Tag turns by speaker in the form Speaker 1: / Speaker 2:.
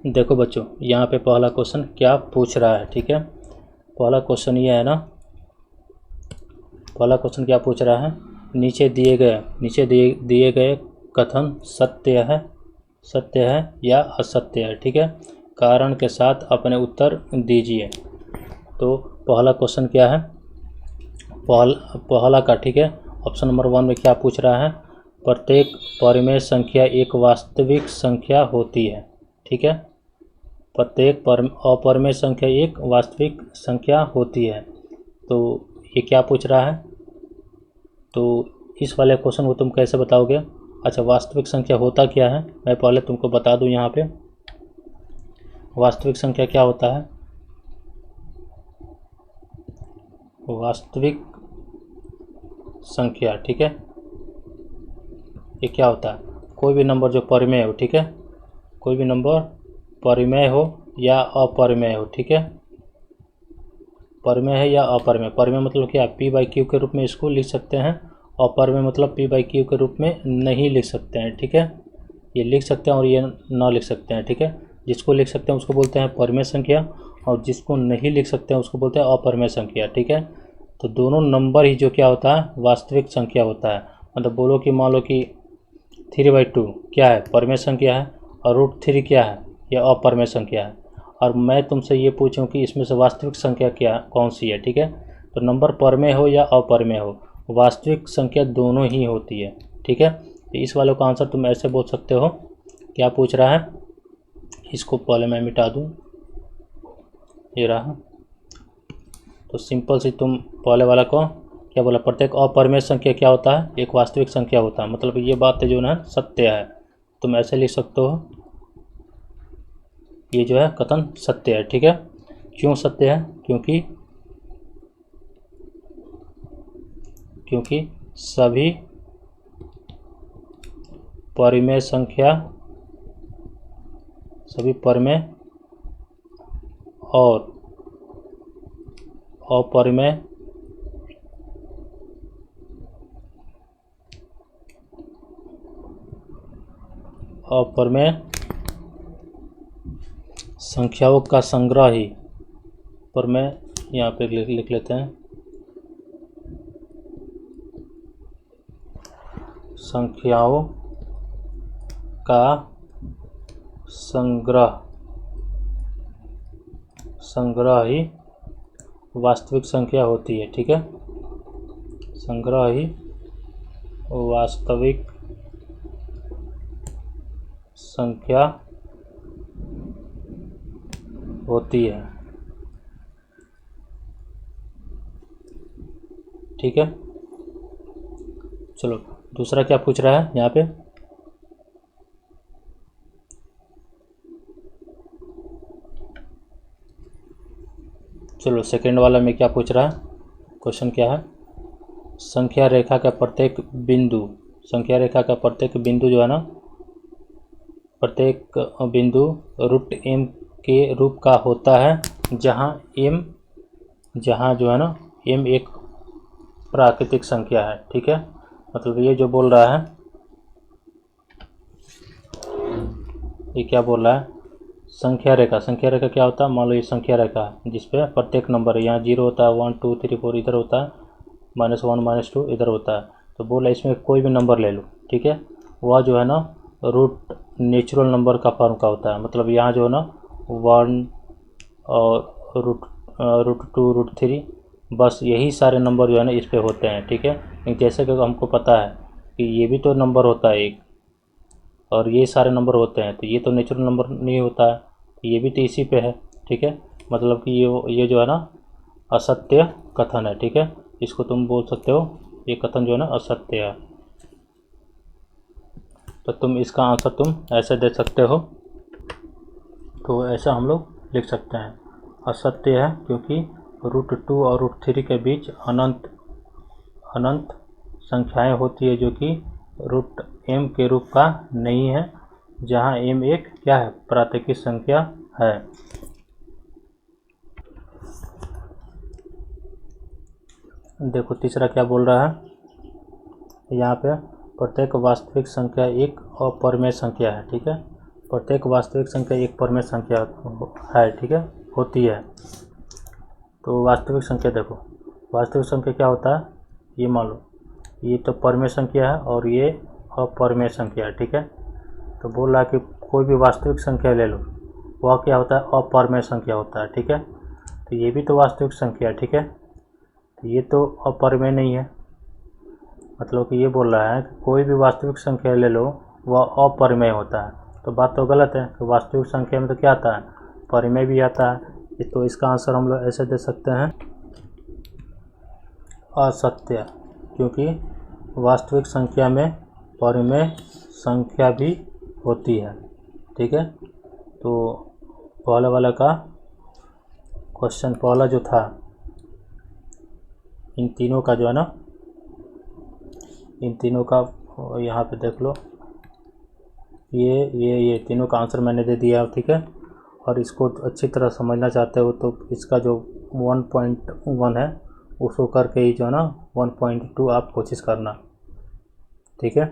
Speaker 1: देखो बच्चों, यहाँ पे पहला क्वेश्चन क्या पूछ रहा है, ठीक है। पहला क्वेश्चन ये है ना, पहला क्वेश्चन क्या पूछ रहा है, नीचे दिए गए कथन सत्य है या असत्य है, ठीक है। कारण के साथ अपने उत्तर दीजिए। तो पहला क्वेश्चन क्या है, पहला का, ठीक है। ऑप्शन नंबर 1 में क्या पूछ रहा है, प्रत्येक परिमेय संख्या एक वास्तविक संख्या होती है, ठीक है। प्रत्येक अपरिमेय संख्या एक वास्तविक संख्या होती है। तो ये क्या पूछ रहा है, तो इस वाले क्वेश्चन को तुम कैसे बताओगे। अच्छा, वास्तविक संख्या होता क्या है, मैं पहले तुमको बता दूं। यहाँ पे वास्तविक संख्या क्या होता है, वास्तविक संख्या, ठीक है, ये क्या होता है, कोई भी नंबर जो परिमेय हो, ठीक है, कोई भी नंबर परिमेय हो या अपरिमेय हो, ठीक है। परिमेय है या अपरिमेय, परिमेय मतलब क्या, p/q के रूप में इसको लिख सकते हैं। अपरिमेय मतलब p/q के रूप में नहीं लिख सकते हैं, ठीक है। ये लिख सकते हैं और ये ना लिख सकते हैं, ठीक है। जिसको लिख सकते हैं उसको बोलते हैं परिमेय संख्या, और जिसको नहीं लिख सकते हैं उसको बोलते हैं अपरिमेय संख्या, ठीक है। तो दोनों नंबर ही जो क्या होता है, वास्तविक संख्या होता है। मतलब बोलो कि मान लो कि 3/2 क्या है, परिमेय संख्या है, और √3 क्या है, यह अपरिमेय संख्या है। और मैं तुमसे ये पूछूं कि इसमें से वास्तविक संख्या क्या कौन सी है, ठीक है। तो नंबर परिमेय हो या अपरिमेय हो, वास्तविक संख्या दोनों ही होती है, ठीक है। तो इस वाले का आंसर तुम ऐसे बोल सकते हो, क्या पूछ रहा है, इसको पहले मैं मिटा दूं, ये रहा। तो सिंपल सी तुम पहले वाला को क्या बोला, प्रत्येक अपरिमेय संख्या क्या होता है, एक वास्तविक संख्या होता है। मतलब ये बात जो ना सत्य है, तुम ऐसे लिख सकते हो, ये जो है कथन सत्य है, ठीक है। क्यों सत्य है, क्योंकि सभी परिमेय संख्या, सभी परिमेय और अपरिमेय संख्याओं का संग्रह ही, पर मैं यहाँ पे लिख लेते हैं, संख्याओं का संग्रह ही वास्तविक संख्या होती है, ठीक है। संग्रह ही वास्तविक संख्या होती है, ठीक है। चलो दूसरा क्या पूछ रहा है यहाँ पे, चलो सेकंड वाला में क्या पूछ रहा है, क्वेश्चन क्या है, संख्या रेखा का प्रत्येक बिंदु जो है ना, प्रत्येक बिंदु √m के रूप का होता है, जहाँ जो है ना m एक प्राकृतिक संख्या है, ठीक है। मतलब ये जो बोल रहा है, ये क्या बोल रहा है, संख्या रेखा क्या होता है, मान लो ये संख्या रेखा है जिसपे प्रत्येक नंबर है, यहाँ 0 होता है, 1 2 3 4 इधर होता है, -1 -2 इधर होता है। तो बोला इसमें कोई भी नंबर ले लो, ठीक है, वह जो है ना रूट नेचुरल नंबर का फॉर्म का होता है। मतलब यहाँ जो है ना 1 और √2 √3, बस यही सारे नंबर जो है ना इस पे होते हैं, ठीक है। लेकिन जैसे कि हमको पता है कि ये भी तो नंबर होता है एक, और ये सारे नंबर होते हैं, तो ये तो नेचुरल नंबर नहीं होता है, ये भी तो इसी पे है, ठीक है। मतलब कि ये जो है ना असत्य कथन है, ठीक है। इसको तुम बोल सकते हो, ये कथन जो है ना असत्य है। तो तुम इसका आंसर तुम ऐसे दे सकते हो, तो ऐसा हम लोग लिख सकते हैं, असत्य है क्योंकि √2 और √3 के बीच अनंत संख्याएं होती है जो कि √m के रूप का नहीं है, जहां m एक क्या है, प्राकृतिक संख्या है। देखो तीसरा क्या बोल रहा है यहाँ पे, प्रत्येक वास्तविक संख्या एक अपरिमेय संख्या है, ठीक है। प्रत्येक वास्तविक संख्या एक परिमेय संख्या है, ठीक है, होती है। तो वास्तविक संख्या देखो, वास्तविक संख्या क्या होता है, ये मान लो ये तो परिमेय संख्या है और ये अपरिमेय संख्या है, ठीक है। तो बोल रहा है कि कोई भी वास्तविक संख्या ले लो, वह क्या होता है, अपरिमेय संख्या होता है, ठीक है। तो ये भी तो वास्तविक संख्या है, ठीक है। तो ये तो अपरिमेय नहीं है, मतलब कि ये बोल रहा है कि कोई भी वास्तविक संख्या ले लो वह अपरिमेय होता है। तो बात तो गलत है, तो वास्तविक संख्या में तो क्या आता है, परिमेय भी आता है। तो इसका आंसर हम लोग ऐसे दे सकते हैं, असत्य, क्योंकि वास्तविक संख्या में परिमेय संख्या भी होती है, ठीक है। तो पहले वाला का क्वेश्चन, पहला जो था, इन तीनों का जो है ना, इन तीनों का यहाँ पे देख लो, ये तीनों का आंसर मैंने दे दिया, ठीक है। और इसको अच्छी तरह समझना चाहते हो तो इसका जो 1.1 है उसको करके ही जो है ना 1.2 आप कोशिश करना, ठीक है।